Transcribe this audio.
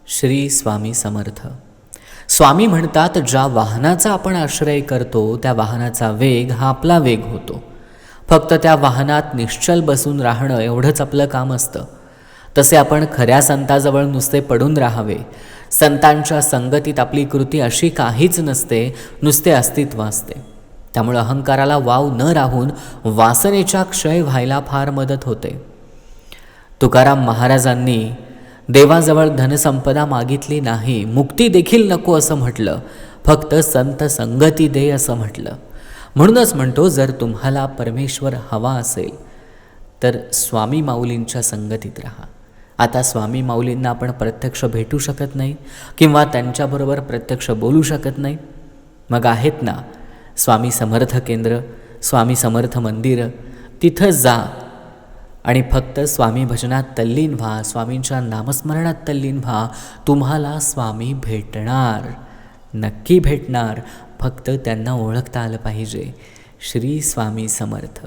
श्री स्वामी समर्थ. स्वामी म्हणतात, ज्या वाहनाचा आपण आश्रय करतो त्या वाहनाचा वेग हा आपला वेग होतो. फक्त त्या वाहनात निश्चल बसून राहणं एवढंच आपलं काम असतं. तसे आपण खऱ्या संताजवळ नुसते पडून राहावे. संतांच्या संगतीत आपली कृती अशी काहीच नसते, नुसते अस्तित्व असते. त्यामुळे अहंकाराला वाव न राहून वासनेचा क्षय व्हायला फार मदत होते. तुकाराम महाराजांनी देवाजवळ धनसंपदा मागितली नाही, मुक्ती देखील नको असं म्हटलं, फक्त संत संगती दे असं म्हटलं. म्हणूनच म्हणतो, जर तुम्हाला परमेश्वर हवा असेल तर स्वामी माऊलींच्या संगतीत राहा. आता स्वामी माऊलींना आपण प्रत्यक्ष भेटू शकत नाही किंवा त्यांच्याबरोबर प्रत्यक्ष बोलू शकत नाही. मग आहेत ना स्वामी समर्थ केंद्र, स्वामी समर्थ मंदिर, तिथं जा आणि फक्त स्वामी भजनात तल्लीन व्हा, स्वामींच्या नामस्मरणात तल्लीन व्हा. तुम्हाला स्वामी भेटणार, नक्की भेटणार. फक्त त्यांना ओळखता आलं पाहिजे. श्री स्वामी समर्थ.